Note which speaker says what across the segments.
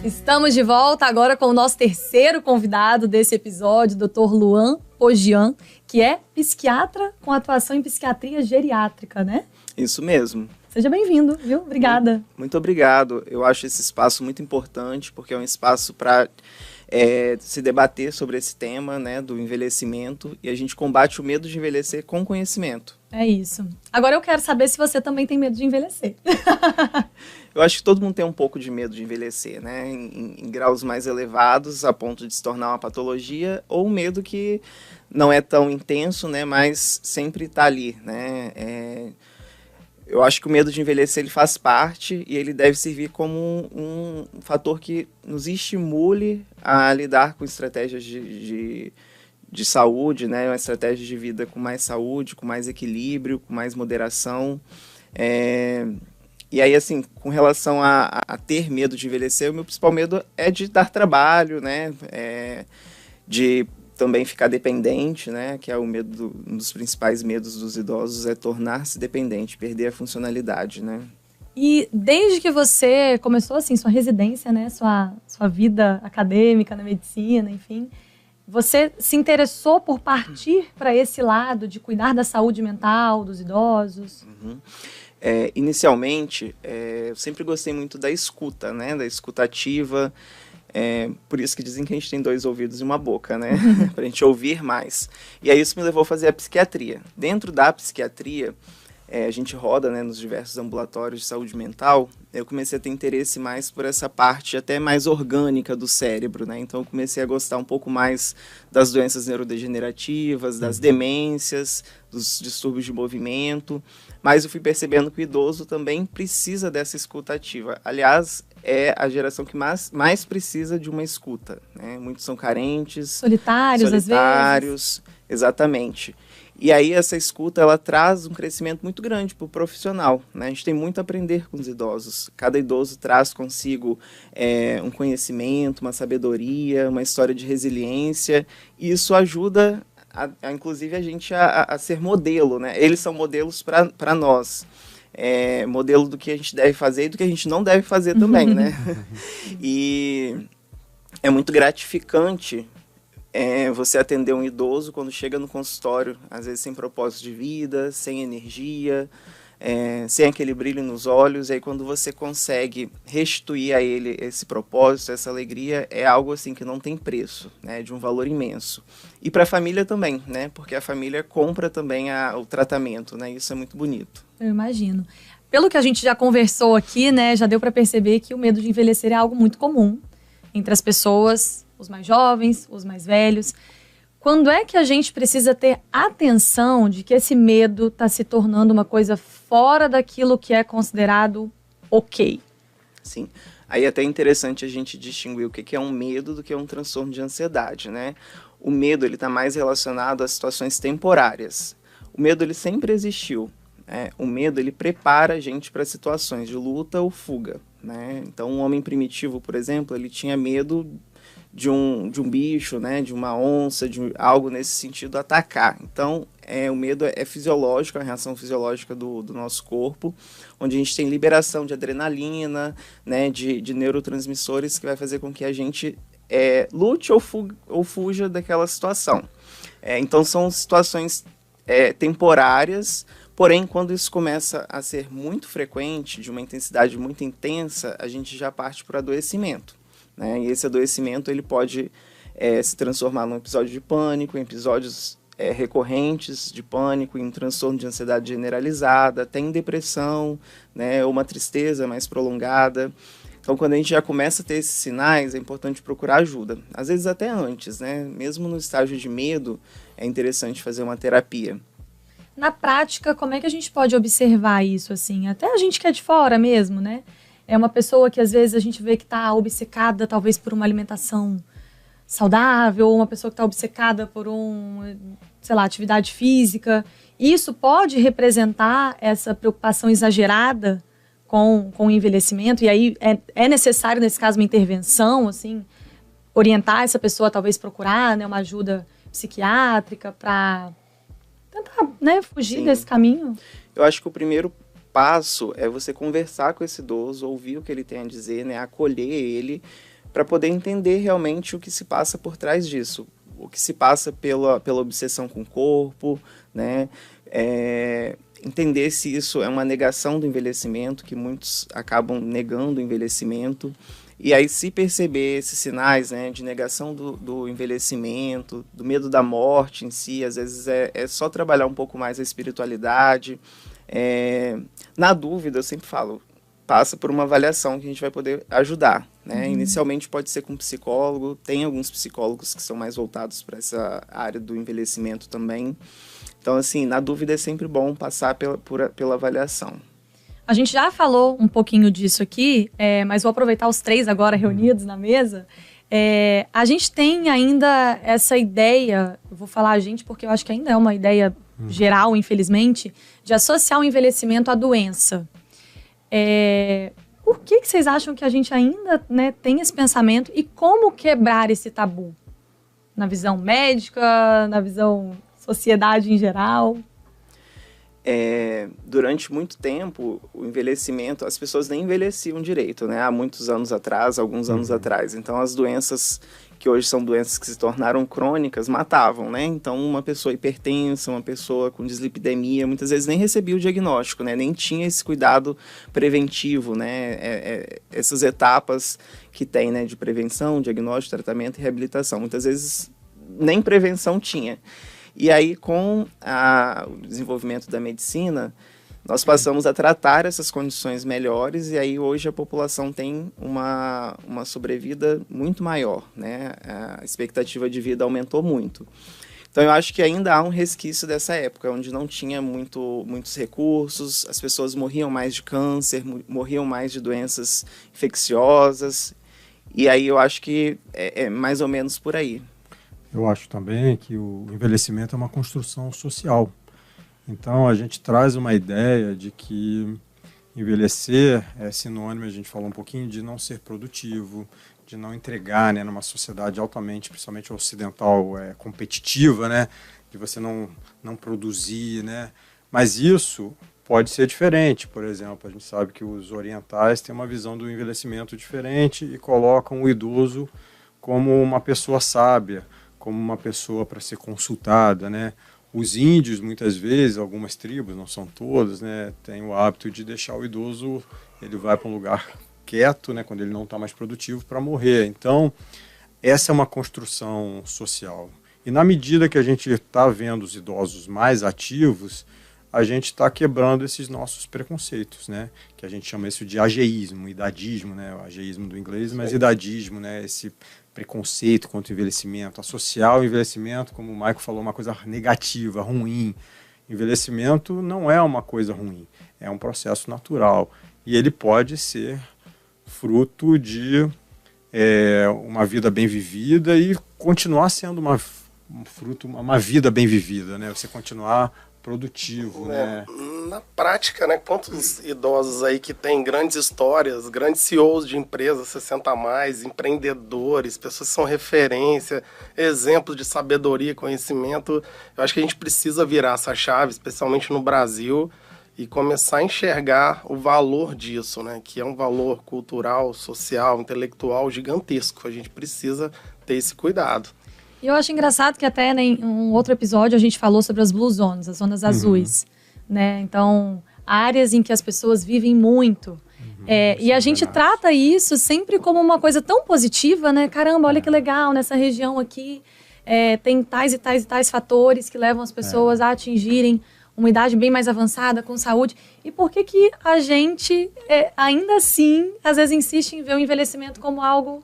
Speaker 1: Estamos de volta agora com o nosso terceiro convidado desse episódio, Dr. Luan Pogian, que é psiquiatra com atuação em psiquiatria geriátrica, né?
Speaker 2: Isso mesmo.
Speaker 1: Seja bem-vindo, viu? Obrigada.
Speaker 2: Muito obrigado. Eu acho esse espaço muito importante, porque é um espaço para se debater sobre esse tema, né, do envelhecimento, e a gente combate o medo de envelhecer com conhecimento.
Speaker 1: É isso. Agora eu quero saber se você também tem medo de envelhecer.
Speaker 2: Eu acho que todo mundo tem um pouco de medo de envelhecer, né, em graus mais elevados, a ponto de se tornar uma patologia, ou um medo que não é tão intenso, né, mas sempre está ali, né. Eu acho que o medo de envelhecer ele faz parte e ele deve servir como um fator que nos estimule a lidar com estratégias de saúde, né? Uma estratégia de vida com mais saúde, com mais equilíbrio, com mais moderação. E aí, assim, com relação a ter medo de envelhecer, o meu principal medo é de dar trabalho, né? De também ficar dependente, né, que é um dos principais medos dos idosos, é tornar-se dependente, perder a funcionalidade, né.
Speaker 1: E desde que você começou, assim, sua residência, né, sua vida acadêmica na medicina, enfim, você se interessou por partir para esse lado de cuidar da saúde mental dos idosos?
Speaker 2: Uhum. Inicialmente, eu sempre gostei muito da escuta, né, da escuta ativa. Por isso que dizem que a gente tem 2 ouvidos e uma boca, né? Para a gente ouvir mais. E aí isso me levou a fazer a psiquiatria. Dentro da psiquiatria, a gente roda, né, nos diversos ambulatórios de saúde mental. Eu comecei a ter interesse mais por essa parte até mais orgânica do cérebro, né? Então eu comecei a gostar um pouco mais das doenças neurodegenerativas, das demências, dos distúrbios de movimento. Mas eu fui percebendo que o idoso também precisa dessa escuta ativa. Aliás, é a geração que mais precisa de uma escuta, né? Muitos são carentes.
Speaker 1: Solitários, às vezes.
Speaker 2: Exatamente. E aí essa escuta, ela traz um crescimento muito grande para o profissional, né? A gente tem muito a aprender com os idosos. Cada idoso traz consigo um conhecimento, uma sabedoria, uma história de resiliência, e isso ajuda, inclusive, a gente a ser modelo, né? Eles são modelos para nós. Modelo do que a gente deve fazer e do que a gente não deve fazer também, né? E é muito gratificante você atender um idoso quando chega no consultório, às vezes sem propósito de vida, sem energia, sem aquele brilho nos olhos, e aí quando você consegue restituir a ele esse propósito, essa alegria, é algo assim que não tem preço, né, de um valor imenso. E para a família também, né, porque a família compra também o tratamento, né, isso é muito bonito.
Speaker 1: Eu imagino. Pelo que a gente já conversou aqui, né, já deu para perceber que o medo de envelhecer é algo muito comum entre as pessoas, os mais jovens, os mais velhos. Quando é que a gente precisa ter atenção de que esse medo está se tornando uma coisa fora daquilo que é considerado ok?
Speaker 2: Sim. Aí é até interessante a gente distinguir o que é um medo do que é um transtorno de ansiedade, né? O medo ele está mais relacionado a situações temporárias. O medo ele sempre existiu. O medo ele prepara a gente para situações de luta ou fuga, né? Então um homem primitivo, por exemplo, ele tinha medo de um bicho, né, de uma onça, de algo nesse sentido atacar. Então, o medo é fisiológico, é uma reação fisiológica do nosso corpo, onde a gente tem liberação de adrenalina, né, de neurotransmissores que vai fazer com que a gente lute ou fuja daquela situação. Então, são situações temporárias, porém, quando isso começa a ser muito frequente, de uma intensidade muito intensa, a gente já parte para o adoecimento. Né? E esse adoecimento ele pode se transformar num episódio de pânico, em episódios recorrentes de pânico, em um transtorno de ansiedade generalizada, até em depressão, né? Ou uma tristeza mais prolongada. Então, quando a gente já começa a ter esses sinais, é importante procurar ajuda. Às vezes até antes, né? Mesmo no estágio de medo, é interessante fazer uma terapia.
Speaker 1: Na prática, como é que a gente pode observar isso, assim? Até a gente que é de fora mesmo, né? É uma pessoa que às vezes a gente vê que está obcecada talvez por uma alimentação saudável, ou uma pessoa que está obcecada por atividade física. Isso pode representar essa preocupação exagerada com o envelhecimento, e aí é necessário, nesse caso, uma intervenção, assim, orientar essa pessoa a talvez procurar, né, uma ajuda psiquiátrica para tentar, né, fugir
Speaker 2: Sim.
Speaker 1: desse caminho?
Speaker 2: Eu acho que o primeiro passo é você conversar com esse idoso, ouvir o que ele tem a dizer, né, acolher ele, para poder entender realmente o que se passa por trás disso, o que se passa pela obsessão com o corpo, né, entender se isso é uma negação do envelhecimento, que muitos acabam negando o envelhecimento, e aí se perceber esses sinais, né, de negação do envelhecimento, do medo da morte em si, às vezes é só trabalhar um pouco mais a espiritualidade. Na dúvida, eu sempre falo, passa por uma avaliação que a gente vai poder ajudar, né? Inicialmente pode ser com um psicólogo, tem alguns psicólogos que são mais voltados para essa área do envelhecimento também. Então, assim, na dúvida é sempre bom passar pela avaliação.
Speaker 1: A gente já falou um pouquinho disso aqui, mas vou aproveitar os três agora reunidos na mesa. A gente tem ainda essa ideia, eu vou falar a gente porque eu acho que ainda é uma ideia geral, infelizmente, de associar o envelhecimento à doença. Por que vocês acham que a gente ainda, né, tem esse pensamento e como quebrar esse tabu? Na visão médica, na visão sociedade em geral?
Speaker 2: Durante muito tempo, o envelhecimento, as pessoas nem envelheciam direito, né? Há muitos anos atrás, alguns anos atrás. Então, as doenças que hoje são doenças que se tornaram crônicas, matavam, né? Então, uma pessoa hipertensa, uma pessoa com dislipidemia, muitas vezes nem recebia o diagnóstico, né? Nem tinha esse cuidado preventivo, né? Essas etapas que tem, né? De prevenção, diagnóstico, tratamento e reabilitação. Muitas vezes nem prevenção tinha. E aí, com o desenvolvimento da medicina, nós passamos a tratar essas condições melhores e aí hoje a população tem uma sobrevida muito maior, né? A expectativa de vida aumentou muito. Então, eu acho que ainda há um resquício dessa época, onde não tinha muitos recursos, as pessoas morriam mais de câncer, morriam mais de doenças infecciosas, e aí eu acho que é mais ou menos por aí.
Speaker 3: Eu acho também que o envelhecimento é uma construção social. Então, a gente traz uma ideia de que envelhecer é sinônimo, a gente falou um pouquinho, de não ser produtivo, de não entregar, né, numa sociedade altamente, principalmente ocidental, competitiva, né, de você não produzir, né. Mas isso pode ser diferente. Por exemplo, a gente sabe que os orientais têm uma visão do envelhecimento diferente e colocam o idoso como uma pessoa sábia, como uma pessoa para ser consultada, né? Os índios, muitas vezes, algumas tribos, não são todas, né, têm o hábito de deixar o idoso, ele vai para um lugar quieto, né, quando ele não está mais produtivo, para morrer. Então, essa é uma construção social. E na medida que a gente está vendo os idosos mais ativos, a gente está quebrando esses nossos preconceitos, né, que a gente chama isso de ageísmo, idadismo, né, o ageísmo do inglês, mas idadismo, né, esse preconceito contra o envelhecimento, associar o envelhecimento, como o Maico falou, uma coisa negativa, ruim. Envelhecimento não é uma coisa ruim, é um processo natural e ele pode ser fruto de uma vida bem vivida e continuar sendo uma vida bem vivida, né? Você continuar produtivo, né?
Speaker 4: Na prática, né, quantos idosos aí que têm grandes histórias, grandes CEOs de empresas 60 a mais, empreendedores, pessoas que são referência, exemplos de sabedoria, conhecimento. Eu acho que a gente precisa virar essa chave, especialmente no Brasil, e começar a enxergar o valor disso, né, que é um valor cultural, social, intelectual gigantesco. A gente precisa ter esse cuidado.
Speaker 1: E eu acho engraçado que até em um outro episódio a gente falou sobre as blue zones, as zonas azuis, né? Então, áreas em que as pessoas vivem muito. E a gente trata isso sempre como uma coisa tão positiva, né? Caramba, olha que legal, nessa região aqui tem tais e tais e tais fatores que levam as pessoas a atingirem uma idade bem mais avançada, com saúde. E por que a gente, ainda assim, às vezes insiste em ver o envelhecimento como algo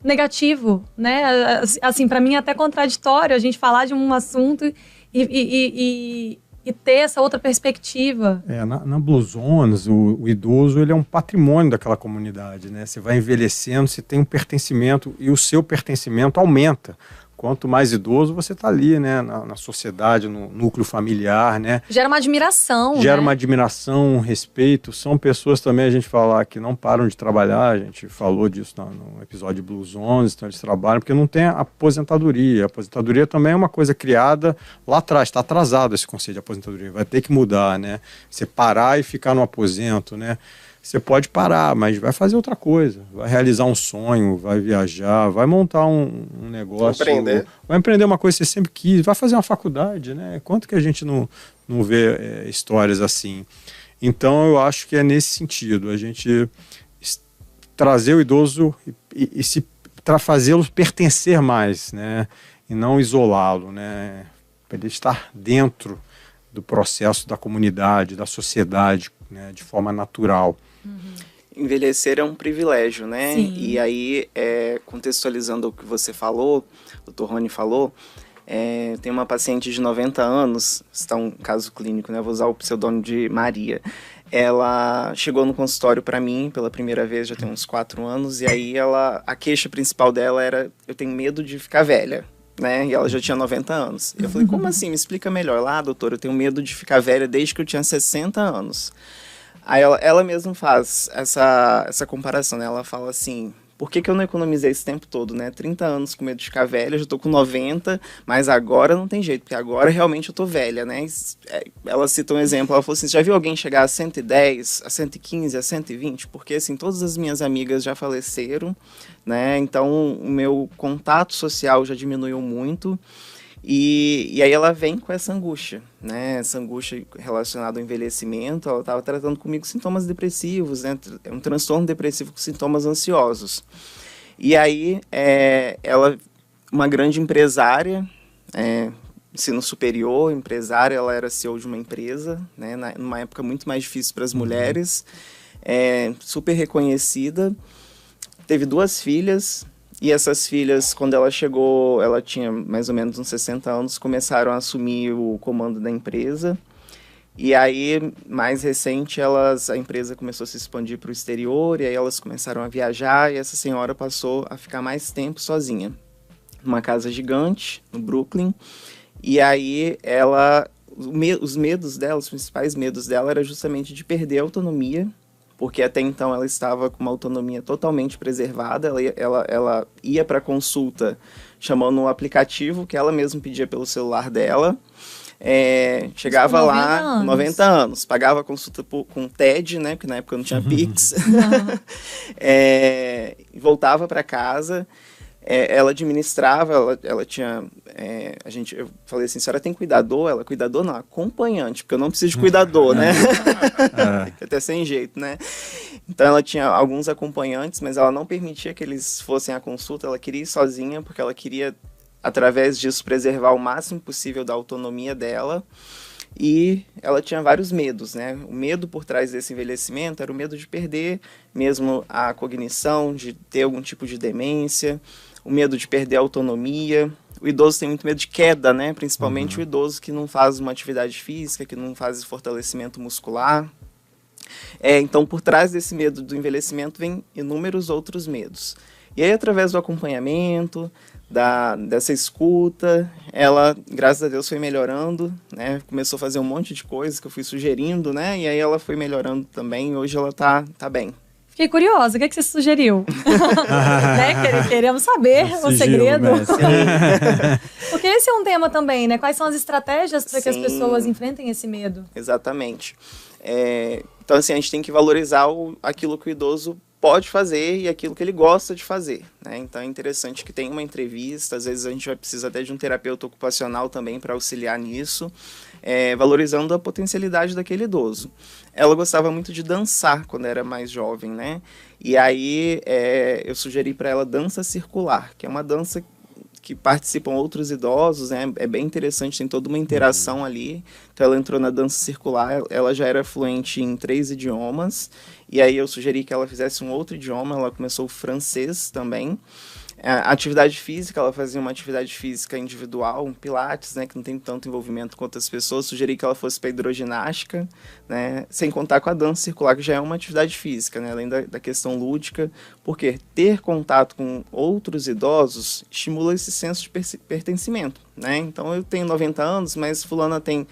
Speaker 1: negativo, né? Assim, para mim é até contraditório a gente falar de um assunto e ter essa outra perspectiva.
Speaker 3: Na Blue Zones, o idoso ele é um patrimônio daquela comunidade, né? Você vai envelhecendo, você tem um pertencimento e o seu pertencimento aumenta quanto mais idoso você está ali, né, na sociedade, no núcleo familiar, né?
Speaker 1: Gera uma admiração,
Speaker 3: Gera
Speaker 1: né?
Speaker 3: uma admiração, um respeito. São pessoas também, a gente falar que não param de trabalhar, a gente falou disso no episódio de Blues 11, então eles trabalham, porque não tem aposentadoria. A aposentadoria também é uma coisa criada lá atrás, está atrasado esse conceito de aposentadoria, vai ter que mudar, né? Você parar e ficar no aposento, né? Você pode parar, mas vai fazer outra coisa, vai realizar um sonho, vai viajar, vai montar um negócio, vai empreender uma coisa que você sempre quis, vai fazer uma faculdade, né? Quanto que a gente não vê histórias assim? Então eu acho que é nesse sentido, a gente trazer o idoso e fazê-lo pertencer mais, né? E não isolá-lo, né? Para ele estar dentro do processo da comunidade, da sociedade, né? De forma natural.
Speaker 2: Envelhecer é um privilégio, né?
Speaker 1: Sim.
Speaker 2: E aí, contextualizando o que você falou, o Dr. Rony falou, tem uma paciente de 90 anos, está um caso clínico, né? Vou usar o pseudônimo de Maria. Ela chegou no consultório para mim pela primeira vez, já tem uns 4 anos, e aí a queixa principal dela era: eu tenho medo de ficar velha, né? E ela já tinha 90 anos. E eu falei: como assim? Me explica melhor. Lá, doutora, eu tenho medo de ficar velha desde que eu tinha 60 anos. Aí ela mesma faz essa comparação, né? Ela fala assim: por que eu não economizei esse tempo todo, né? 30 anos com medo de ficar velha, já tô com 90, mas agora não tem jeito, porque agora realmente eu tô velha, né? Ela cita um exemplo, ela falou assim: já viu alguém chegar a 110, a 115, a 120? Porque, assim, todas as minhas amigas já faleceram, né? Então, o meu contato social já diminuiu muito. E aí ela vem com essa angústia, né? Essa angústia relacionada ao envelhecimento. Ela estava tratando comigo sintomas depressivos, né? Um transtorno depressivo com sintomas ansiosos. E aí ela, uma grande empresária, ensino superior, empresária, ela era CEO de uma empresa, né? Numa época muito mais difícil para as mulheres, super reconhecida, teve 2 filhas. E essas filhas, quando ela chegou, ela tinha mais ou menos uns 60 anos, começaram a assumir o comando da empresa. E aí, mais recente, a empresa começou a se expandir para o exterior, e aí elas começaram a viajar, e essa senhora passou a ficar mais tempo sozinha, numa casa gigante, no Brooklyn. E aí, os medos dela, os principais medos dela, era justamente de perder a autonomia, porque até então ela estava com uma autonomia totalmente preservada. Ela ia para consulta chamando um aplicativo que ela mesma pedia pelo celular dela. Chegava lá com 90 anos, pagava a consulta com TED, né, porque na época não tinha Pix. Voltava para casa. Ela administrava, ela tinha... eu falei assim: a senhora tem cuidador? Ela: cuidador não, acompanhante, porque eu não preciso de cuidador, né? Até sem jeito, né? Então ela tinha alguns acompanhantes, mas ela não permitia que eles fossem à consulta. Ela queria ir sozinha, porque ela queria, através disso, preservar o máximo possível da autonomia dela. E ela tinha vários medos, né? O medo por trás desse envelhecimento era o medo de perder mesmo a cognição, de ter algum tipo de demência, o medo de perder a autonomia. O idoso tem muito medo de queda, né? Principalmente o idoso que não faz uma atividade física, que não faz fortalecimento muscular. Então, por trás desse medo do envelhecimento, vem inúmeros outros medos. E aí, através do acompanhamento, dessa escuta, ela, graças a Deus, foi melhorando, né? Começou a fazer um monte de coisas que eu fui sugerindo, né? E aí ela foi melhorando também, hoje ela tá bem.
Speaker 1: Fiquei curiosa, o que você sugeriu? Né? Queremos saber o segredo. Porque esse é um tema também, né? Quais são as estratégias para que as pessoas enfrentem esse medo?
Speaker 2: Exatamente. Então, assim, a gente tem que valorizar aquilo que o idoso pode fazer e aquilo que ele gosta de fazer, né? Então é interessante que tenha uma entrevista, às vezes a gente vai precisar até de um terapeuta ocupacional também para auxiliar nisso, valorizando a potencialidade daquele idoso. Ela gostava muito de dançar quando era mais jovem, né? E aí eu sugeri para ela dança circular, que é uma dança que participam outros idosos, né? É bem interessante, tem toda uma interação ali. Então ela entrou na dança circular, ela já era fluente em 3 idiomas, e aí eu sugeri que ela fizesse um outro idioma, ela começou o francês também. A atividade física, ela fazia uma atividade física individual, um pilates, né, que não tem tanto envolvimento com outras pessoas. Sugeri que ela fosse para hidroginástica, né, sem contar com a dança circular, que já é uma atividade física, né, além da questão lúdica, porque ter contato com outros idosos estimula esse senso de pertencimento, né? Então eu tenho 90 anos, mas fulana tem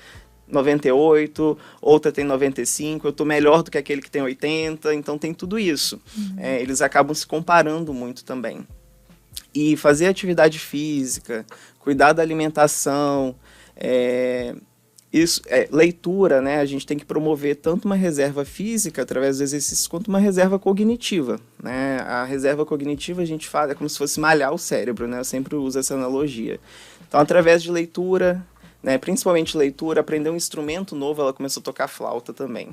Speaker 2: 98, outra tem 95, eu estou melhor do que aquele que tem 80, então tem tudo isso. Eles acabam se comparando muito também. E fazer atividade física, cuidar da alimentação, leitura, né? A gente tem que promover tanto uma reserva física através do exercício quanto uma reserva cognitiva, né? A reserva cognitiva a gente fala, é como se fosse malhar o cérebro, né? Eu sempre uso essa analogia. Então, através de leitura, né, principalmente leitura, aprender um instrumento novo, ela começou a tocar flauta também.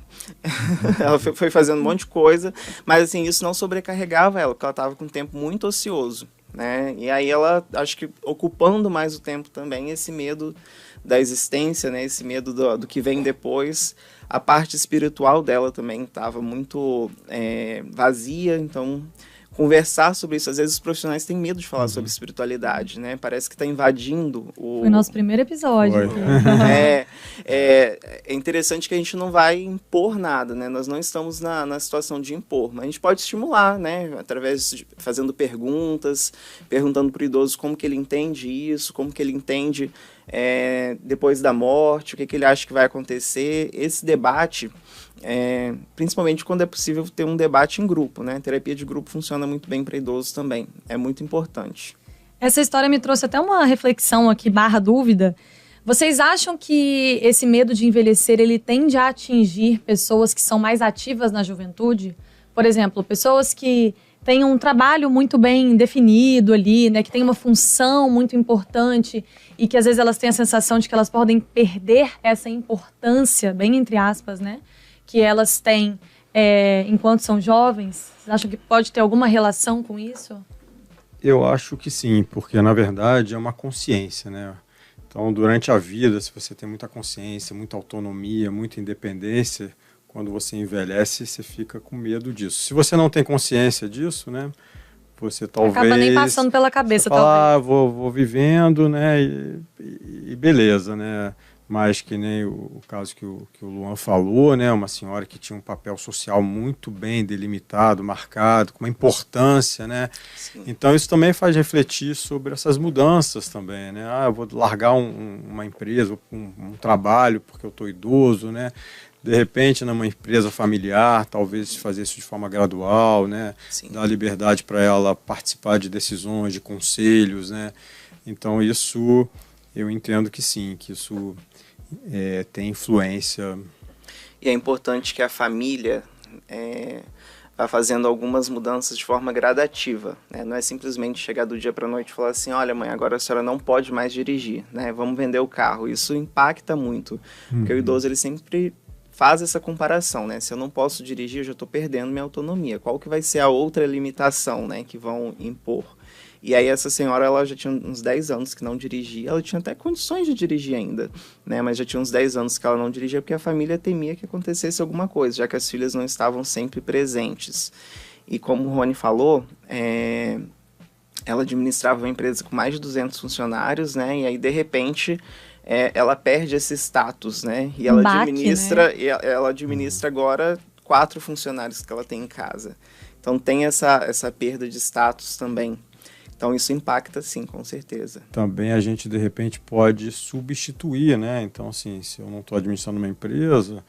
Speaker 2: Ela foi fazendo um monte de coisa, mas assim, isso não sobrecarregava ela, porque ela estava com um tempo muito ocioso, né? E aí ela, acho que ocupando mais o tempo também, esse medo da existência, né, esse medo do que vem depois, a parte espiritual dela também estava muito vazia, então conversar sobre isso. Às vezes os profissionais têm medo de falar sobre espiritualidade, né? Parece que está invadindo o...
Speaker 1: Foi nosso primeiro episódio.
Speaker 2: É interessante que a gente não vai impor nada, né? Nós não estamos na situação de impor, mas a gente pode estimular, né? Através de fazendo perguntas, perguntando para o idoso como que ele entende isso, como que ele entende depois da morte, o que ele acha que vai acontecer. Esse debate... principalmente quando é possível ter um debate em grupo, né? Terapia de grupo funciona muito bem para idosos também, é muito importante.
Speaker 1: Essa história me trouxe até uma reflexão aqui, /dúvida. Vocês acham que esse medo de envelhecer, ele tende a atingir pessoas que são mais ativas na juventude? Por exemplo, pessoas que têm um trabalho muito bem definido ali, né? Que tem uma função muito importante e que às vezes elas têm a sensação de que elas podem perder essa importância, bem entre aspas, né? Que elas têm enquanto são jovens? Vocês acham que pode ter alguma relação com isso?
Speaker 3: Eu acho que sim, porque na verdade é uma consciência, né? Então, durante a vida, se você tem muita consciência, muita autonomia, muita independência, quando você envelhece, você fica com medo disso. Se você não tem consciência disso, né? Você talvez...
Speaker 1: Acaba nem passando pela cabeça,
Speaker 3: talvez. Vou vivendo, né? E beleza, né? Mas que nem o caso que o Luan falou, né? Uma senhora que tinha um papel social muito bem delimitado, marcado, com uma importância, né?
Speaker 2: Sim.
Speaker 3: Então isso também faz refletir sobre essas mudanças também, né? Eu vou largar uma empresa, um trabalho porque eu estou idoso, né? De repente, numa empresa familiar, talvez fazer isso de forma gradual, né?
Speaker 2: Sim.
Speaker 3: Dar liberdade para ela participar de decisões, de conselhos, né? Então isso, eu entendo que sim, que isso tem influência.
Speaker 2: E é importante que a família vá fazendo algumas mudanças de forma gradativa, né? Não é simplesmente chegar do dia para a noite e falar assim, olha mãe, agora a senhora não pode mais dirigir, né? Vamos vender o carro. Isso impacta muito, porque o idoso ele sempre faz essa comparação, né? Se eu não posso dirigir, eu já estou perdendo minha autonomia. Qual que vai ser a outra limitação, né, que vão impor? E aí essa senhora, ela já tinha uns 10 anos que não dirigia, ela tinha até condições de dirigir ainda, né? Mas já tinha uns 10 anos que ela não dirigia porque a família temia que acontecesse alguma coisa, já que as filhas não estavam sempre presentes. E como o Rony falou, ela administrava uma empresa com mais de 200 funcionários, né? E aí, de repente, ela perde esse status, né? E ela administra, né? Ela administra agora 4 funcionários que ela tem em casa. Então tem essa perda de status também. Então isso impacta sim, com certeza.
Speaker 3: Também a gente de repente pode substituir, né? Então assim, se eu não estou administrando uma empresa,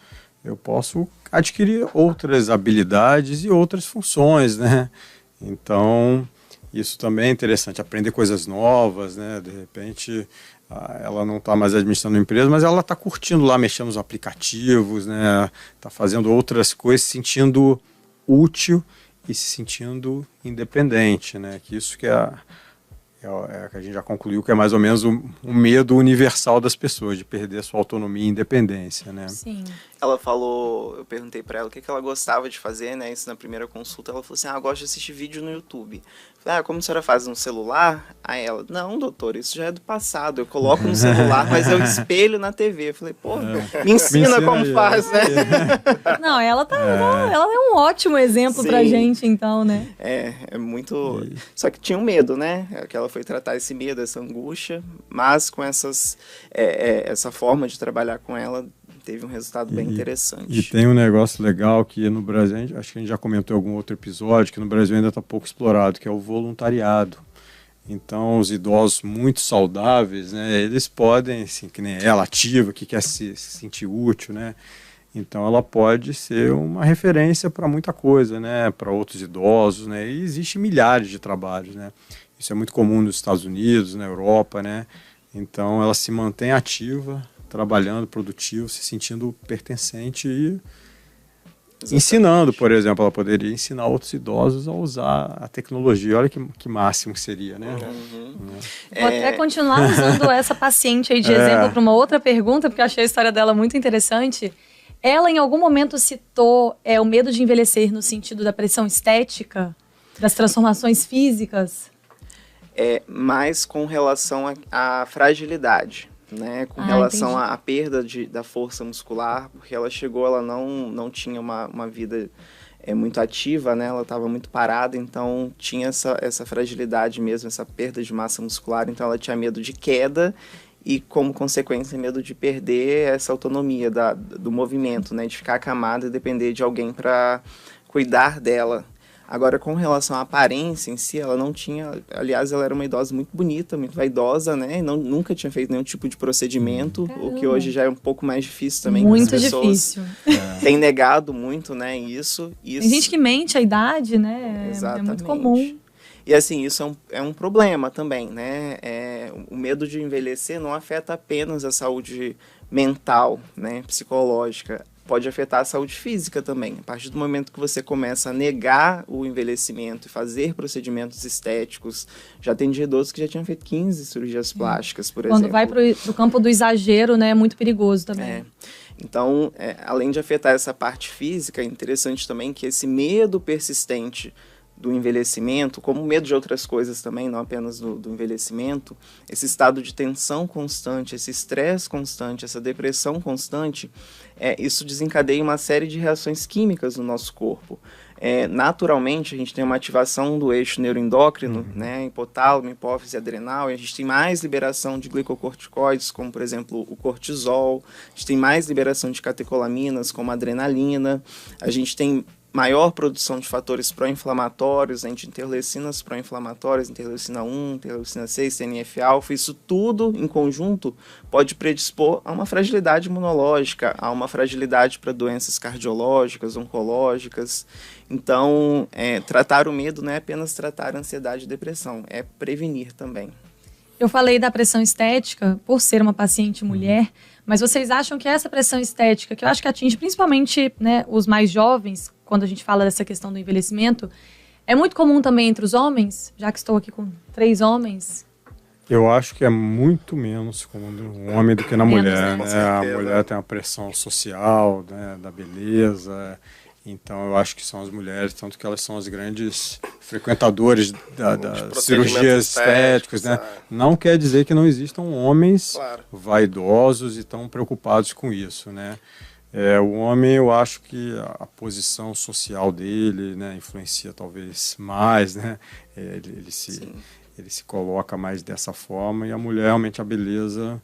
Speaker 3: eu posso adquirir outras habilidades e outras funções, né? Então isso também é interessante, aprender coisas novas, né? De repente ela não está mais administrando a empresa, mas ela está curtindo lá, mexendo nos aplicativos, né? Está fazendo outras coisas, se sentindo útil e se sentindo independente, né? Que isso que que a gente já concluiu que é mais ou menos o medo universal das pessoas, de perder a sua autonomia e independência, né?
Speaker 1: Sim.
Speaker 2: Ela falou, eu perguntei pra ela o que ela gostava de fazer, né? Isso na primeira consulta. Ela falou assim, eu gosto de assistir vídeo no YouTube. Eu falei, como a senhora faz no celular? Aí ela, não, doutor, isso já é do passado. Eu coloco no celular, mas eu espelho na TV. Eu falei, pô, me ensina como
Speaker 3: aí,
Speaker 2: faz, né?
Speaker 1: Não, ela é um ótimo exemplo pra gente, então, né?
Speaker 2: É muito... Só que tinha um medo, né? Que ela foi tratar esse medo, essa angústia, mas com essa forma de trabalhar com ela, teve um resultado bem interessante.
Speaker 3: E tem um negócio legal que no Brasil, acho que a gente já comentou em algum outro episódio, que no Brasil ainda está pouco explorado, que é o voluntariado. Então, os idosos muito saudáveis, né, eles podem, assim, que nem ela, ativa, que quer se sentir útil, né, então ela pode ser uma referência para muita coisa, né, para outros idosos, né, e existem milhares de trabalhos, né, isso é muito comum nos Estados Unidos, na Europa, né, então ela se mantém ativa, trabalhando, produtivo, se sentindo pertencente e ensinando, por exemplo, ela poderia ensinar outros idosos a usar a tecnologia. Olha que máximo que seria, né?
Speaker 1: Vou até continuar usando essa paciente aí de exemplo para uma outra pergunta, porque eu achei a história dela muito interessante. Ela, em algum momento, citou o medo de envelhecer no sentido da pressão estética, das transformações físicas?
Speaker 2: Mais com relação à fragilidade. Né, com relação à perda da força muscular, porque ela chegou, ela não tinha uma vida muito ativa, né, ela estava muito parada, então tinha essa fragilidade mesmo, essa perda de massa muscular, então ela tinha medo de queda e, como consequência, medo de perder essa autonomia do movimento, né, de ficar acamada e depender de alguém para cuidar dela. Agora, com relação à aparência em si, ela não tinha... Aliás, ela era uma idosa muito bonita, muito vaidosa, né? Nunca tinha feito nenhum tipo de procedimento, o que hoje já é um pouco mais difícil também.
Speaker 1: Muito
Speaker 2: as pessoas
Speaker 1: difícil.
Speaker 2: Têm negado muito, né, isso.
Speaker 1: Tem gente que mente a idade, né?
Speaker 2: Exatamente.
Speaker 1: É muito comum.
Speaker 2: E assim, isso é um problema também, né? O medo de envelhecer não afeta apenas a saúde mental, né, psicológica. Pode afetar a saúde física também. A partir do momento que você começa a negar o envelhecimento e fazer procedimentos estéticos, já tem idosos que já tinham feito 15 cirurgias plásticas, por exemplo.
Speaker 1: Quando vai para o campo do exagero, né, é muito perigoso também.
Speaker 2: Então, além de afetar essa parte física, é interessante também que esse medo persistente do envelhecimento, como medo de outras coisas também, não apenas do envelhecimento, esse estado de tensão constante, esse estresse constante, essa depressão constante, isso desencadeia uma série de reações químicas no nosso corpo. Naturalmente, a gente tem uma ativação do eixo neuroendócrino, né, hipotálamo, hipófise adrenal, e a gente tem mais liberação de glicocorticoides, como, por exemplo, o cortisol, a gente tem mais liberação de catecolaminas, como a adrenalina, a gente tem maior produção de fatores pró-inflamatórios, de interleucinas pró-inflamatórias, interleucina 1, interleucina 6, TNF-alfa, isso tudo em conjunto pode predispor a uma fragilidade imunológica, a uma fragilidade para doenças cardiológicas, oncológicas. Então, tratar o medo não é apenas tratar a ansiedade e depressão, é prevenir também.
Speaker 1: Eu falei da pressão estética por ser uma paciente mulher, mas vocês acham que essa pressão estética, que eu acho que atinge principalmente, né, os mais jovens, quando a gente fala dessa questão do envelhecimento, é muito comum também entre os homens, já que estou aqui com 3 homens?
Speaker 3: Eu acho que é muito menos comum no homem do que na mulher,
Speaker 4: né?
Speaker 3: A mulher tem uma pressão social, né, da beleza, então eu acho que são as mulheres, tanto que elas são as grandes frequentadoras das cirurgias estéticas, né? Não quer dizer que não existam homens vaidosos e tão preocupados com isso, né? O homem, eu acho que a posição social dele, né, influencia talvez mais, né? Ele se coloca mais dessa forma, e a mulher, realmente, a beleza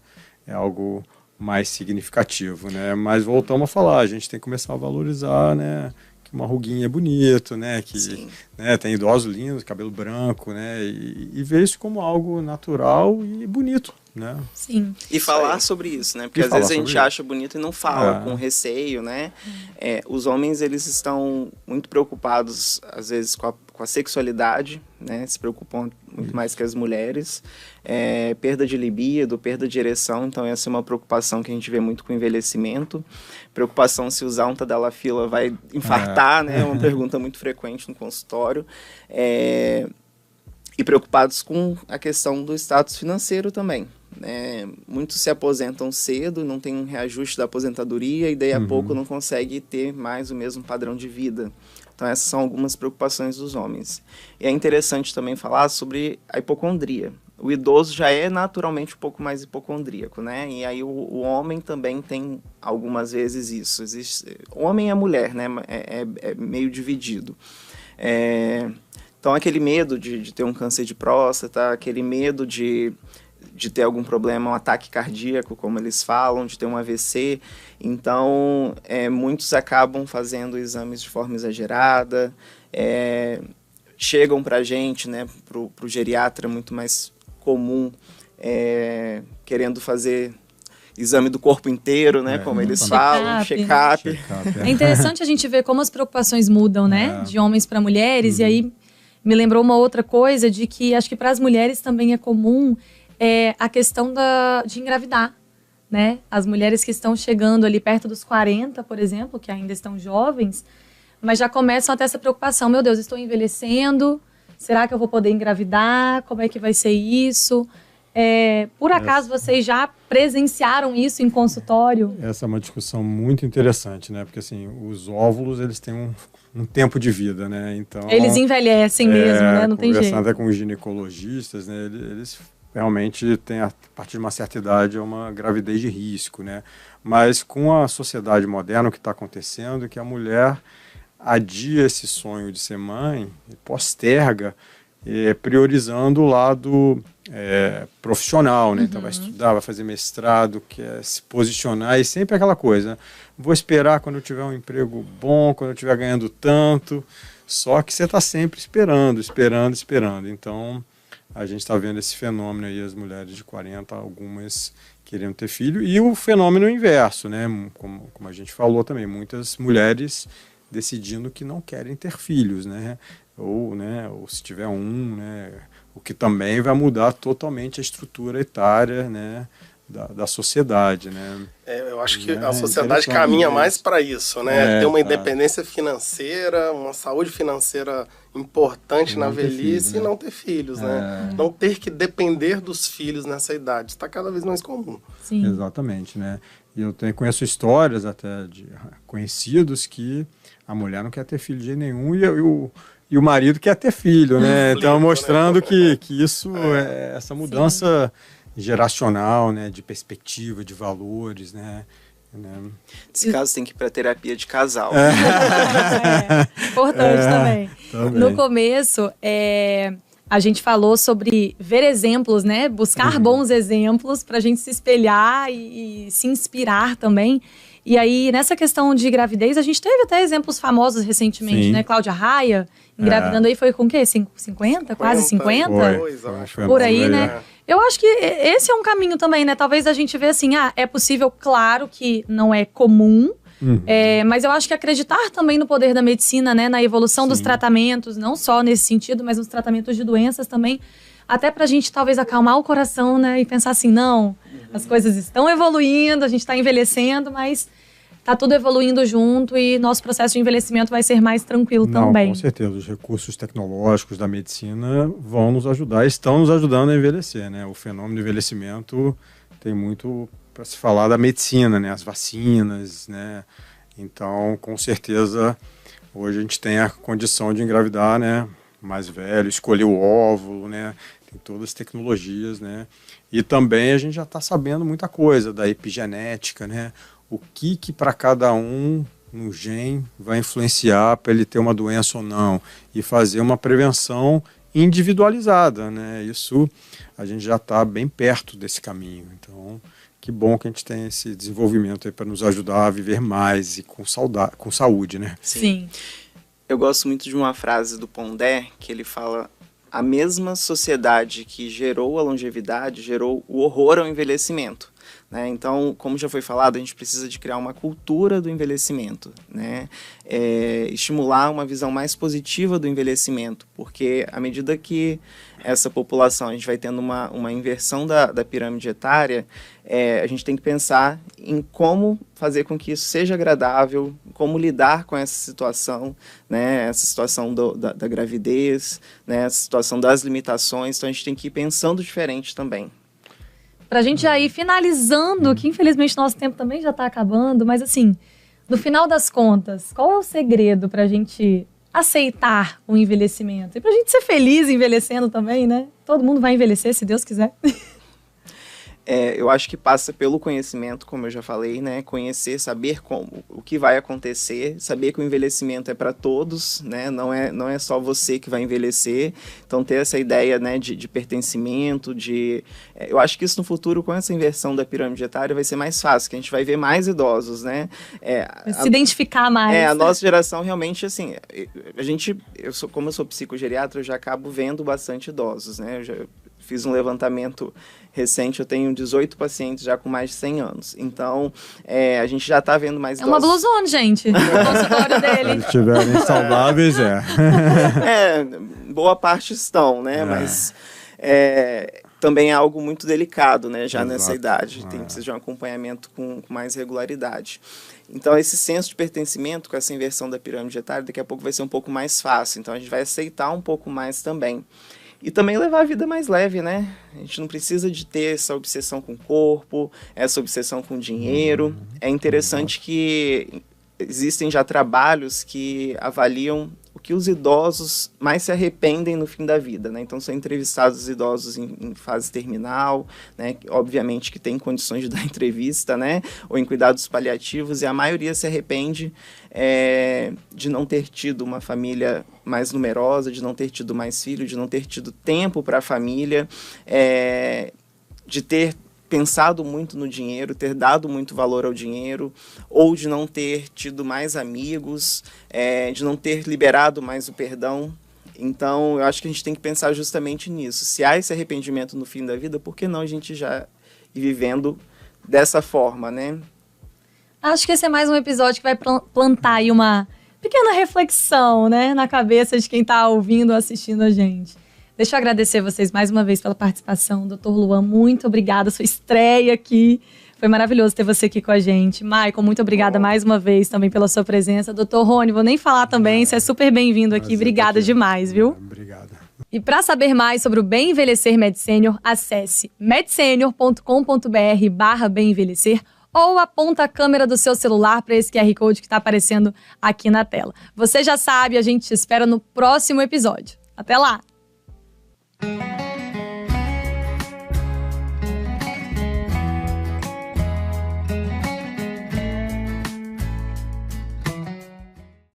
Speaker 3: é algo mais significativo, né? Mas voltamos a falar, a gente tem que começar a valorizar, né, que uma ruguinha é bonito, né, que, né, tem idosos lindos, cabelo branco, né, e ver isso como algo natural e bonito, né?
Speaker 1: Sim.
Speaker 2: E falar sobre isso, né? Porque às vezes a gente acha bonito e não fala, com receio, né? Os homens, eles estão muito preocupados, às vezes, com a sexualidade, né? Se preocupam muito mais que as mulheres. Perda de libido, perda de ereção, então essa é uma preocupação que a gente vê muito com o envelhecimento. Preocupação se usar um tadalafila vai infartar, né? É uma pergunta muito frequente no consultório. E preocupados com a questão do status financeiro também, né? Muitos se aposentam cedo, não tem um reajuste da aposentadoria e daí a pouco não consegue ter mais o mesmo padrão de vida. Então essas são algumas preocupações dos homens. E é interessante também falar sobre a hipocondria. O idoso já é naturalmente um pouco mais hipocondríaco, né? E aí o homem também tem algumas vezes isso. O homem e a mulher, né? É meio dividido. Então aquele medo de ter um câncer de próstata, aquele medo de ter algum problema, um ataque cardíaco, como eles falam, de ter um AVC. Então, muitos acabam fazendo exames de forma exagerada, chegam para a gente, né, para o geriatra muito mais comum, querendo fazer exame do corpo inteiro, né, como eles falam, check-up.
Speaker 1: É interessante a gente ver como as preocupações mudam, né, de homens para mulheres, e aí me lembrou uma outra coisa de que acho que para as mulheres também é comum a questão de engravidar, né? As mulheres que estão chegando ali perto dos 40, por exemplo, que ainda estão jovens, mas já começam a ter essa preocupação. Meu Deus, estou envelhecendo, será que eu vou poder engravidar? Como é que vai ser isso? Por acaso vocês já presenciaram isso em consultório?
Speaker 3: Essa é uma discussão muito interessante, né? Porque assim, os óvulos, eles têm um tempo de vida, né? Então,
Speaker 1: eles envelhecem mesmo, né? Não tem jeito.
Speaker 3: Conversando até com os ginecologistas, né? Eles realmente tem, a partir de uma certa idade, uma gravidez de risco, né? Mas com a sociedade moderna, o que está acontecendo é que a mulher adia esse sonho de ser mãe, posterga, priorizando o lado profissional, né? Então vai estudar, vai fazer mestrado, quer se posicionar, e sempre aquela coisa, né? Vou esperar quando eu tiver um emprego bom, quando eu estiver ganhando tanto, só que você está sempre esperando. Então, a gente está vendo esse fenômeno aí, as mulheres de 40, algumas querendo ter filho, e o fenômeno inverso, né? Como a gente falou também, muitas mulheres decidindo que não querem ter filhos, né? Ou se tiver né? O que também vai mudar totalmente a estrutura etária, né? Da sociedade, né?
Speaker 4: Eu acho que a sociedade caminha mais para isso, né? Ter uma independência financeira, uma saúde financeira importante na velhice, filho, né? E não ter filhos, né? Não ter que depender dos filhos nessa idade. Está cada vez mais comum.
Speaker 1: Sim.
Speaker 3: Exatamente, né? E eu conheço histórias até de conhecidos que a mulher não quer ter filho de nenhum e o marido quer ter filho, né? Então, mostrando que isso essa mudança geracional, né, de perspectiva, de valores, né?
Speaker 2: Nesse caso tem que ir para terapia de casal.
Speaker 1: Importante também. No começo, a gente falou sobre ver exemplos, né? Buscar bons exemplos para a gente se espelhar e se inspirar também. E aí, nessa questão de gravidez, a gente teve até exemplos famosos recentemente, né? Cláudia Raia, engravidando aí, foi com o quê? 50? Quase 50?
Speaker 3: Foi
Speaker 1: por aí, né? Eu acho que esse é um caminho também, né? Talvez a gente vê assim, é possível, claro que não é comum, mas eu acho que acreditar também no poder da medicina, né? Na evolução dos tratamentos, não só nesse sentido, mas nos tratamentos de doenças também, até pra gente talvez acalmar o coração, né? E pensar assim, não, as coisas estão evoluindo, a gente está envelhecendo, mas tá tudo evoluindo junto e nosso processo de envelhecimento vai ser mais tranquilo também.
Speaker 3: Com certeza, os recursos tecnológicos da medicina vão nos ajudar, estão nos ajudando a envelhecer, né? O fenômeno do envelhecimento tem muito para se falar da medicina, né? As vacinas, né? Então, com certeza, hoje a gente tem a condição de engravidar, né? Mais velho, escolher o óvulo, né? Tem todas as tecnologias, né? E também a gente já está sabendo muita coisa da epigenética, né? O que para cada um no gene vai influenciar para ele ter uma doença ou não, e fazer uma prevenção individualizada, né? Isso a gente já está bem perto desse caminho. Então, que bom que a gente tem esse desenvolvimento aí para nos ajudar a viver mais e com saúde, né?
Speaker 1: Sim.
Speaker 2: Eu gosto muito de uma frase do Pondé, que ele fala: a mesma sociedade que gerou a longevidade gerou o horror ao envelhecimento. Né? Então, como já foi falado, a gente precisa de criar uma cultura do envelhecimento, né? Estimular uma visão mais positiva do envelhecimento, porque à medida que essa população, a gente vai tendo uma inversão da pirâmide etária, a gente tem que pensar em como fazer com que isso seja agradável, como lidar com essa situação, né? Essa situação da gravidez, né? Essa situação das limitações. Então, a gente tem que ir pensando diferente também.
Speaker 1: pra gente já ir finalizando, que infelizmente nosso tempo também já tá acabando, mas assim, no final das contas, qual é o segredo pra gente aceitar o envelhecimento? E pra gente ser feliz envelhecendo também, né? Todo mundo vai envelhecer, se Deus quiser.
Speaker 2: Eu acho que passa pelo conhecimento, como eu já falei, né? Conhecer, saber o que vai acontecer, saber que o envelhecimento é para todos, né? Não é só você que vai envelhecer. Então, ter essa ideia, né, de pertencimento, eu acho que isso no futuro, com essa inversão da pirâmide etária, vai ser mais fácil, que a gente vai ver mais idosos, né?
Speaker 1: Se identificar mais.
Speaker 2: A nossa geração realmente, assim, como eu sou psicogeriatra, eu já acabo vendo bastante idosos, né? Eu já fiz um levantamento recente, eu tenho 18 pacientes já com mais de 100 anos. Então, a gente já está vendo mais idosos.
Speaker 1: É uma blusona, gente, no consultório dele.
Speaker 3: Se estiverem saudáveis,
Speaker 2: boa parte estão, né? Mas também é algo muito delicado, né? Já nessa idade. Precisa de um acompanhamento com mais regularidade. Então, esse senso de pertencimento com essa inversão da pirâmide etária, daqui a pouco vai ser um pouco mais fácil. Então, a gente vai aceitar um pouco mais também. E também levar a vida mais leve, né? A gente não precisa de ter essa obsessão com o corpo, essa obsessão com o dinheiro. É interessante que existem já trabalhos que avaliam o que os idosos mais se arrependem no fim da vida, né? Então, são entrevistados idosos em fase terminal, né? Obviamente que tem condições de dar entrevista, né? Ou em cuidados paliativos, e a maioria se arrepende de não ter tido uma família mais numerosa, de não ter tido mais filhos, de não ter tido tempo para a família, de ter pensado muito no dinheiro, ter dado muito valor ao dinheiro, ou de não ter tido mais amigos, de não ter liberado mais o perdão. Então, eu acho que a gente tem que pensar justamente nisso. Se há esse arrependimento no fim da vida, por que não a gente já ir vivendo dessa forma, né?
Speaker 1: Acho que esse é mais um episódio que vai plantar aí uma pequena reflexão, né, na cabeça de quem está ouvindo ou assistindo a gente. Deixa eu agradecer vocês mais uma vez pela participação. Dr. Luan, muito obrigada. Sua estreia aqui. Foi maravilhoso ter você aqui com a gente. Michael, muito obrigada mais uma vez também pela sua presença. Dr. Rony, vou nem falar também. Você é super bem-vindo aqui. Obrigada demais, viu?
Speaker 3: Obrigada.
Speaker 1: E para saber mais sobre o Bem Envelhecer MedSenior, acesse medsenior.com.br/bem envelhecer ou aponta a câmera do seu celular para esse QR Code que está aparecendo aqui na tela. Você já sabe, a gente te espera no próximo episódio. Até lá!